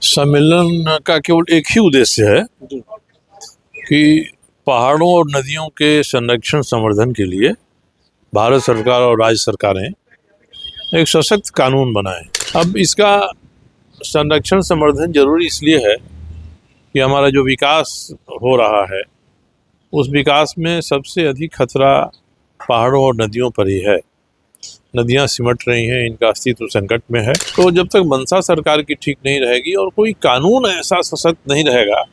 सम्मेलन का केवल एक ही उद्देश्य है कि पहाड़ों और नदियों के संरक्षण संवर्धन के लिए भारत सरकार और राज्य सरकारें एक सशक्त कानून बनाएं। अब इसका संरक्षण संवर्धन जरूरी इसलिए है कि हमारा जो विकास हो रहा है उस विकास में सबसे अधिक खतरा पहाड़ों और नदियों पर ही है। नदियां सिमट रही हैं, इनका अस्तित्व संकट में है। तो जब तक मंशा सरकार की ठीक नहीं रहेगी और कोई कानून ऐसा सशक्त नहीं रहेगा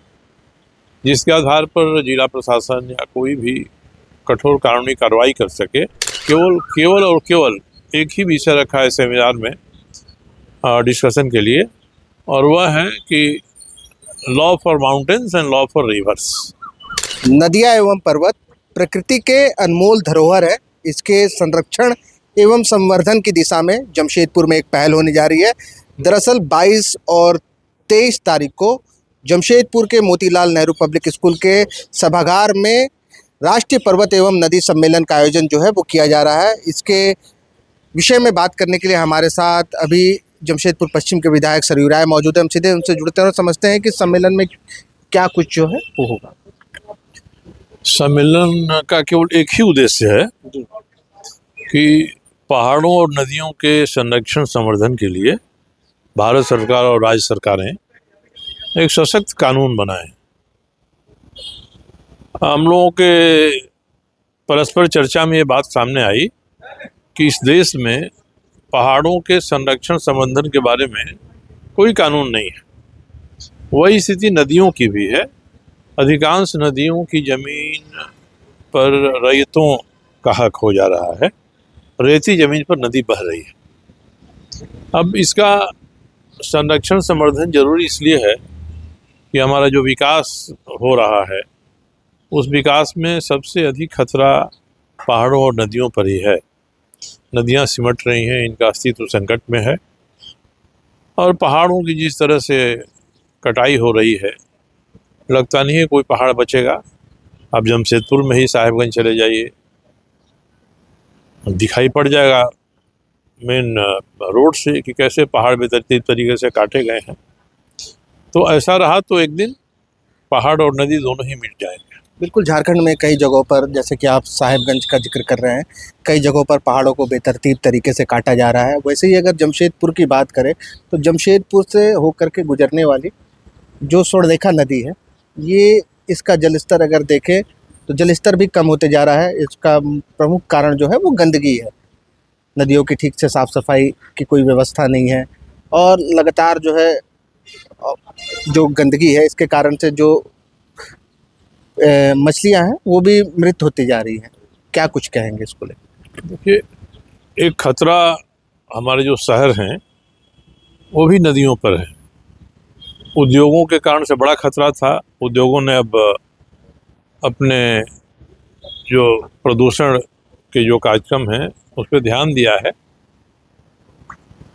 जिसके आधार पर जिला प्रशासन या कोई भी कठोर कानूनी कार्रवाई कर सके, केवल एक ही विषय रखा है सेमिनार में डिस्कशन के लिए, और वह है कि law for mountains and law for reverse. नदियाँ एवं पर्वत प्रकृति के अनमोल धरोहर है। इसके संरक्षण एवं संवर्धन की दिशा में जमशेदपुर में एक पहल होने जा रही है। दरअसल 22 और 23 तारीख को जमशेदपुर के मोतीलाल नेहरू पब्लिक स्कूल के सभागार में राष्ट्रीय पर्वत एवं नदी सम्मेलन का आयोजन जो है वो किया जा रहा है। इसके विषय में बात करने के लिए हमारे साथ अभी जमशेदपुर पश्चिम के विधायक सरयू राय मौजूद है। हम सीधे उनसे जुड़ते हैं और समझते हैं कि सम्मेलन में क्या कुछ जो है वो होगा। सम्मेलन का केवल एक ही उद्देश्य है कि पहाड़ों और नदियों के संरक्षण संवर्धन के लिए भारत सरकार और राज्य सरकारें एक सशक्त कानून बनाएं। हम लोगों के परस्पर चर्चा में ये बात सामने आई कि इस देश में पहाड़ों के संरक्षण संवर्धन के बारे में कोई कानून नहीं है। वही स्थिति नदियों की भी है। अधिकांश नदियों की जमीन पर रैयतों का हक हो जा रहा है। रेती जमीन पर नदी बह रही है। अब इसका संरक्षण संवर्धन जरूरी इसलिए है कि हमारा जो विकास हो रहा है उस विकास में सबसे अधिक खतरा पहाड़ों और नदियों पर ही है। नदियां सिमट रही हैं, इनका अस्तित्व संकट में है, और पहाड़ों की जिस तरह से कटाई हो रही है लगता नहीं है कोई पहाड़ बचेगा। अब जमशेदपुर में ही साहेबगंज चले जाइए, दिखाई पड़ जाएगा मेन रोड से कि कैसे पहाड़ बेतरतीब तरीके से काटे गए हैं। तो ऐसा रहा तो एक दिन पहाड़ और नदी दोनों ही मिट जाएंगे। बिल्कुल, झारखंड में कई जगहों पर, जैसे कि आप साहेबगंज का जिक्र कर रहे हैं, कई जगहों पर पहाड़ों को बेतरतीब तरीके से काटा जा रहा है। वैसे ही अगर जमशेदपुर की बात करें तो जमशेदपुर से होकर के गुजरने वाली जो स्वर्णरेखा नदी है, ये इसका जलस्तर अगर देखें तो जलस्तर भी कम होते जा रहा है। इसका प्रमुख कारण जो है वो गंदगी है। नदियों की ठीक से साफ़ सफाई की कोई व्यवस्था नहीं है, और लगातार जो है जो गंदगी है इसके कारण से जो मछलियां हैं वो भी मृत होती जा रही हैं। क्या कुछ कहेंगे इसको लेकर? देखिए, एक खतरा हमारे जो शहर हैं वो भी नदियों पर है। उद्योगों के कारण से बड़ा खतरा था। उद्योगों ने अब अपने जो प्रदूषण के जो कार्यक्रम हैं उस पर ध्यान दिया है,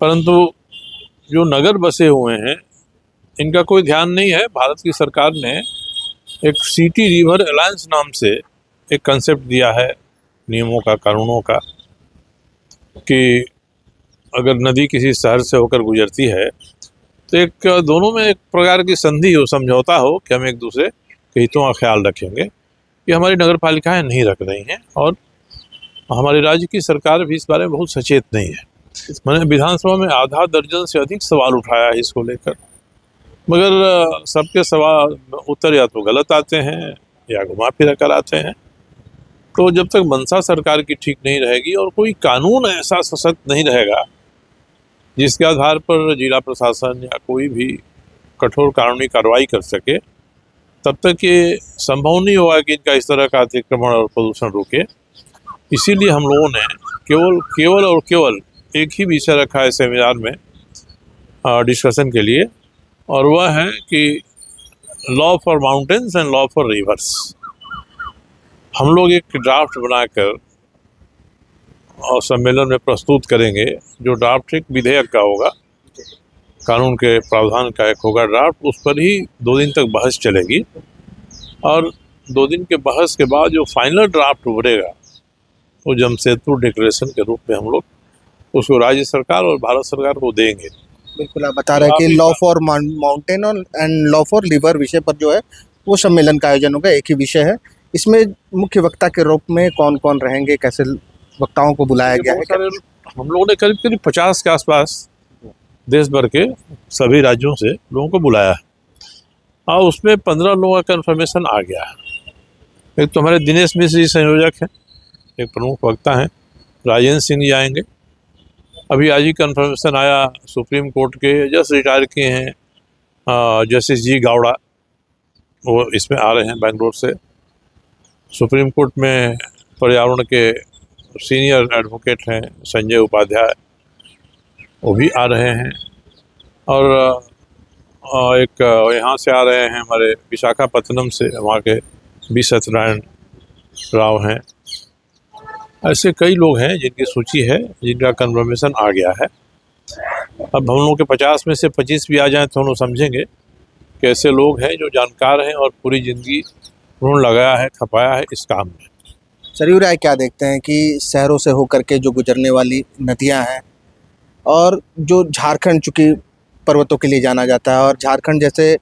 परंतु जो नगर बसे हुए हैं इनका कोई ध्यान नहीं है। भारत की सरकार ने एक सिटी रिवर अलायंस नाम से एक कंसेप्ट दिया है नियमों का, कानूनों का, कि अगर नदी किसी शहर से होकर गुजरती है तो एक दोनों में एक प्रकार की संधि हो, समझौता हो कि हम एक दूसरे के हितों का ख्याल रखेंगे। ये हमारी नगर पालिकाएँ नहीं रख रही हैं, और हमारे राज्य की सरकार भी इस बारे में बहुत सचेत नहीं है। मैंने विधानसभा में आधा दर्जन से अधिक सवाल उठाया है इसको लेकर, मगर सबके सवाल उत्तर या तो गलत आते हैं या घुमा फिरा कर आते हैं। तो जब तक मंशा सरकार की ठीक नहीं रहेगी और कोई कानून ऐसा सशक्त नहीं रहेगा जिसके आधार पर जिला प्रशासन या कोई भी कठोर कानूनी कार्रवाई कर सके, तब तक ये संभव नहीं होगा कि इनका इस तरह का अतिक्रमण और प्रदूषण रुके। इसीलिए हम लोगों ने केवल एक ही विषय रखा है सेमिनार में डिस्कशन के लिए, और वह है कि law for mountains and law for reverse. हम लोग एक ड्राफ्ट बनाकर और सम्मेलन में प्रस्तुत करेंगे। जो ड्राफ्ट एक विधेयक का होगा, कानून के प्रावधान का एक होगा ड्राफ्ट। उस पर ही 2 दिन तक बहस चलेगी, और 2 दिन के बहस के बाद जो फाइनल ड्राफ्ट उभरेगा वो जमशेदपुर डिक्लेरेशन के रूप में हम लोग उसको राज्य सरकार और भारत सरकार को देंगे। बिल्कुल, आप बता रहे हैं कि law for mountain and law for river विषय पर जो है वो सम्मेलन का आयोजन होगा। एक ही विषय है। इसमें मुख्य वक्ता के रूप में कौन कौन रहेंगे, कैसे वक्ताओं को बुलाया गया है? बहुत सारे हम लोगों ने करीब करीब 50 के आसपास देश भर के सभी राज्यों से लोगों को बुलाया है और उसमें 15 लोगों का कन्फर्मेशन आ गया है। एक तो हमारे दिनेश मिश्र जी संयोजक हैं, एक प्रमुख वक्ता हैं, राजेंद्र सिंह जी आएंगे। अभी आज ही कन्फर्मेशन आया सुप्रीम कोर्ट के जस्ट रिटायर किए हैं जस्टिस जी गावड़ा, वो इसमें आ रहे हैं बेंगलोर से। सुप्रीम कोर्ट में पर्यावरण के सीनियर एडवोकेट हैं संजय उपाध्याय, वो भी आ रहे हैं। और एक यहाँ से आ रहे हैं हमारे विशाखापत्तनम से, वहाँ के बी सत्यनारायण राव हैं। ऐसे कई लोग हैं जिनकी सूची है, जिनका कन्फर्मेशन आ गया है। अब हम लोग के 50 में से 25 भी आ जाएं तो हम लोग समझेंगे कि ऐसे लोग हैं जो जानकार हैं और पूरी ज़िंदगी उन्होंने लगाया है, खपाया है इस काम में। सरयू राय क्या देखते हैं कि शहरों से होकर के जो गुजरने वाली नदियां हैं और जो झारखंड चूँकि पर्वतों के लिए जाना जाता है और झारखंड जैसे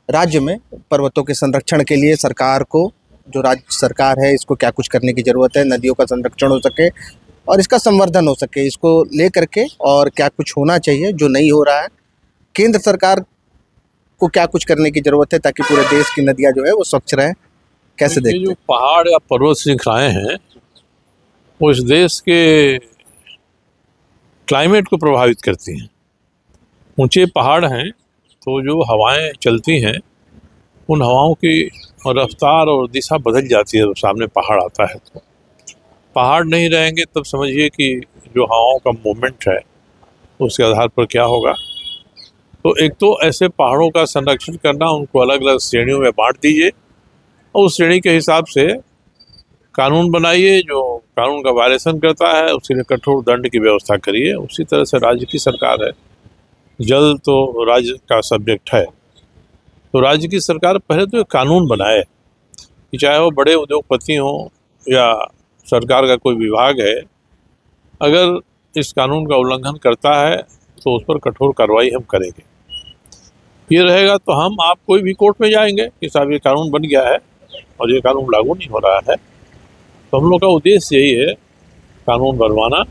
राज्य में पर्वतों के संरक्षण के लिए सरकार को, जो राज्य सरकार है, इसको क्या कुछ करने की ज़रूरत है, नदियों का संरक्षण हो सके और इसका संवर्धन हो सके, इसको लेकर के और क्या कुछ होना चाहिए जो नहीं हो रहा है, केंद्र सरकार को क्या कुछ करने की ज़रूरत है ताकि पूरे देश की नदियाँ जो है वो स्वच्छ रहें, कैसे देखते हैं? जो पहाड़ या पर्वत श्रृंखलाएं हैं वो इस देश के क्लाइमेट को प्रभावित करती हैं। ऊंचे पहाड़ हैं तो जो हवाएं चलती हैं उन हवाओं की रफ्तार और दिशा बदल जाती है जब सामने पहाड़ आता है। तो पहाड़ नहीं रहेंगे तब समझिए कि जो हवाओं का मूवमेंट है उसके आधार पर क्या होगा। तो एक तो ऐसे पहाड़ों का संरक्षण करना, उनको अलग अलग श्रेणियों में बांट दीजिए और उस श्रेणी के हिसाब से कानून बनाइए। जो कानून का वायलेशन करता है उसके लिए कठोर दंड की व्यवस्था करिए। उसी तरह से राज्य की सरकार है, जल तो राज्य का सब्जेक्ट है, तो राज्य की सरकार पहले तो एक कानून बनाए कि चाहे वो बड़े उद्योगपति हों या सरकार का कोई विभाग है, अगर इस कानून का उल्लंघन करता है तो उस पर कठोर कार्रवाई हम करेंगे। ये रहेगा तो हम आप कोई भी कोर्ट में जाएंगे कि साहब ये कानून बन गया है और ये कानून लागू नहीं हो रहा है। तो हम लोग का उद्देश्य यही है कानून बनवाना,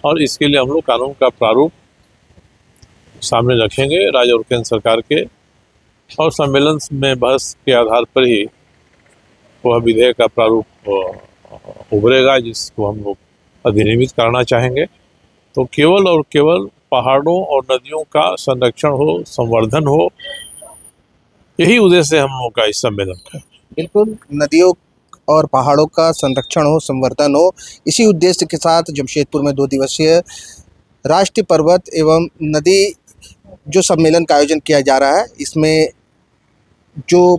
और इसके लिए हम लोग कानून का प्रारूप सामने रखेंगे राज्य और केंद्र सरकार के, और सम्मेलन में बहस के आधार पर ही वह विधेयक का प्रारूप उभरेगा जिसको हम लोग अधिनियमित करना चाहेंगे। तो केवल और केवल पहाड़ों और नदियों का संरक्षण हो, संवर्धन हो, यही उद्देश्य हम लोगों का इस सम्मेलन का। बिल्कुल, नदियों और पहाड़ों का संरक्षण हो, संवर्धन हो, इसी उद्देश्य के साथ जमशेदपुर में 2 दिवसीय राष्ट्रीय पर्वत एवं नदी जो सम्मेलन का आयोजन किया जा रहा है, इसमें जो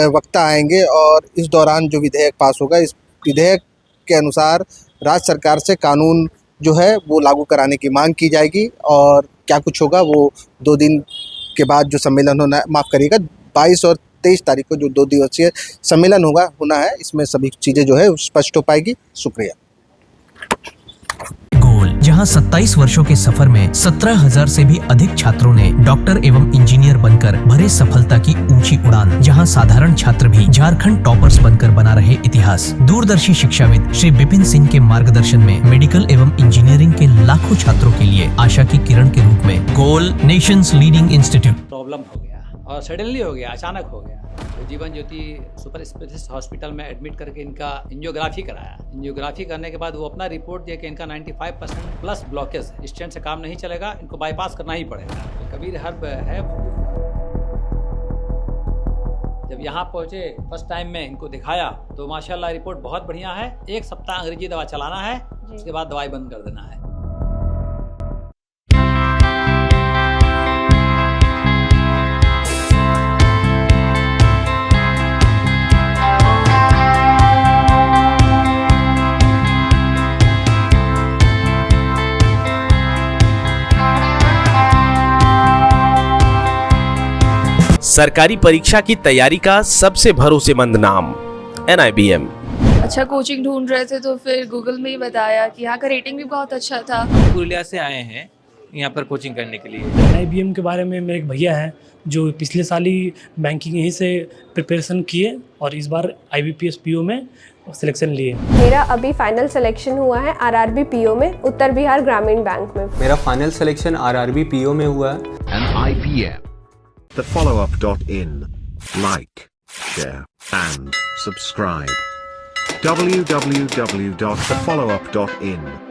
वक्ता आएंगे और इस दौरान जो विधेयक पास होगा, इस विधेयक के अनुसार राज्य सरकार से कानून जो है वो लागू कराने की मांग की जाएगी। और क्या कुछ होगा वो 2 दिन के बाद जो सम्मेलन होना, माफ़ करिएगा, 22 और 23 तारीख को जो 2 दिवसीय सम्मेलन होना है, इसमें सभी चीज़ें जो है स्पष्ट हो पाएगी। शुक्रिया। गोल, जहां 27 वर्षों के सफर में 17,000 से भी अधिक छात्रों ने डॉक्टर एवं इंजीनियर बनकर भरे सफलता की ऊंची उड़ान, जहां साधारण छात्र भी झारखंड टॉपर्स बनकर बना रहे इतिहास। दूरदर्शी शिक्षाविद श्री विपिन सिंह के मार्गदर्शन में मेडिकल एवं इंजीनियरिंग के लाखों छात्रों के लिए आशा की किरण के रूप में गोल, नेशंस लीडिंग इंस्टीट्यूट। प्रॉब्लम हो गया और सडनली हो गया, अचानक हो गया। तो Jeevan Jyoti super specialist hospital में एडमिट करके इनका एंजियोग्राफी कराया। एंजियोग्राफी करने के बाद वो अपना रिपोर्ट दिया कि इनका 95% प्लस ब्लॉकेज, स्टेंट से काम नहीं चलेगा, इनको बाईपास करना ही पड़ेगा। तो कबीर हर्ब है, जब यहाँ पहुँचे फर्स्ट टाइम में इनको दिखाया तो माशाल्लाह रिपोर्ट बहुत बढ़िया है। 1 सप्ताह अंग्रेजी दवा चलाना है, उसके बाद दवाई बंद कर देना है। सरकारी परीक्षा की तैयारी का सबसे भरोसेमंद नाम NIBM। अच्छा कोचिंग ढूंढ रहे थे तो फिर गूगल में ही बताया कि यहाँ का रेटिंग भी बहुत अच्छा था। पुरुलिया से आए हैं यहाँ पर कोचिंग करने के लिए। IBM के बारे में मेरे एक भैया हैं जो पिछले साल ही बैंकिंग यहीं से प्रिपरेशन किए और इस बार IBPS PO में सिलेक्शन लिए। मेरा अभी फाइनल सिलेक्शन हुआ है RRB PO में, उत्तर बिहार ग्रामीण बैंक में। मेरा फाइनल सिलेक्शन RRB PO में हुआ है। and IPM. TheFollowUp.in. Like, share, and subscribe. www.thefollowup.in